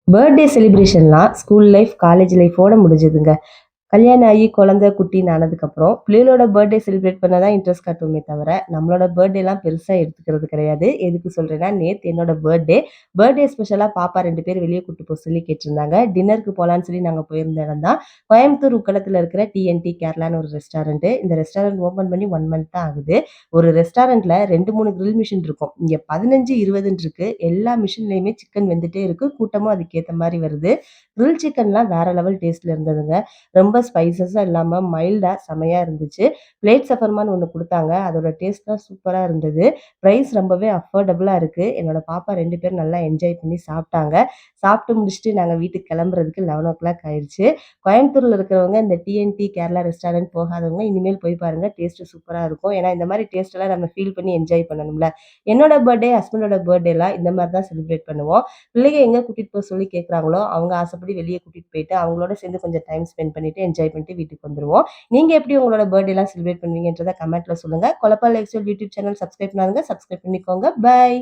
Birthday செலிப்ரேஷன்லாம் school life, college லைஃபோட முடிஞ்சதுங்க. கல்யாணம் ஆகி குழந்தை, குட்டின்னு ஆனதுக்கப்புறம், பிள்ளைகளோட பர்த்டே செலிப்ரேட் பண்ண தான் இன்ட்ரெஸ்ட் காட்டுவோமே தவிர, நம்மளோட பர்த்டேலாம் பெருசா எடுத்துக்கிறது கிடையாது. எதுக்கு சொல்றேன்னா, நேத்து என்னோட பர்த்டே. பர்த்டே ஸ்பெஷலா பாப்பா 2 பேர் வெளிய கூட்டு போ சொல்லி கேட்டிருந்தாங்க. டின்னருக்கு போலான்னு சொல்லி நாங்க போயிருந்த இடம் தான், கோயம்புத்தூர் உக்கடத்துல இருக்கிற டிஎன்டி கேரளான்னு ஒரு ரெஸ்டாரண்ட். இந்த ரெஸ்டாரண்ட் ஓப்பன் பண்ணி 1 மந்த் தான் ஆகுது. ஒரு ரெஸ்டாரண்ட்ல 2, 3 கிரில் மிஷின் இருக்கும். இங்க 15, 20ன்னு இருக்கு. எல்லா மிஷின்லயுமே சிக்கன் வெந்துட்டே இருக்கு. கூட்டமும் அதுக்கேத்த மாரி வருது. கிரில் சிக்கன்லாம் வேற லெவல் டேஸ்ட்ல இருந்ததுங்க. ரொம்ப ஸ்பைசஸா இல்லாம மைல்டா செமையா இருந்துச்சு. பிளேட் சஃபர்மான்னு ஒண்ணு குடுத்தாங்க. அதோட டேஸ்ட்லாம் சூப்பரா இருந்தது. பிரைஸ் ரொம்பவே அஃபோர்டபுளா இருக்கு. என்னோட பாப்பா 2 பேரும் நல்லா என்ஜாய் பண்ணி சாப்ட்டாங்க. சாப்ட்டு முடிச்சுட்டு நாங்க வீட்டுக்கு கிளம்புறதுக்கு 11:00 ஆயிருச்சு. கோயம்புத்தூர்ல இருக்கிறவங்க இந்த டிஎன்டி கேரளா ரெஸ்டாரண்ட் போகாதவங்க இனிமேல் போய் பாருங்க. டேஸ்ட் சூப்பரா இருக்கும். ஏன்னா இந்த மாரி டேஸ்ட்லாம் நம்ம ஃபீல் பண்ணி என்ஜாய் பண்ணணும்ல. என்னோட பர்த்டே, ஹஸ்பண்டோட பர்த்டேலாம் இந்த மாரி தான் செலிப்ரேட் பண்ணுவோம். பிள்ளைக எங்க கூட்டிட்டு போ சொல்லி கேட்குறாங்களோ, அவங்க ஆசைப்படி வெளிய கூட்டிட்டு போயிட்டு, அவங்களோட சேர்ந்து கொஞ்சம் டைம் ஸ்பெண்ட் பண்ணிட்டு, என்ஜாய் பண்ணிட்டு வீட்டுக்கு வந்துருவோம். நீங்க எப்படி உங்களோட பர்த்டேலாம் செலிப்ரேட் பண்ணுவீங்கன்றத கமெண்ட்ல சொல்லுங்க. Kolappa lifestyle YouTube channel subscribe பண்ணாதவங்க சப்ஸ்கிரைப் பண்ணிக்கோங்க. பாய்.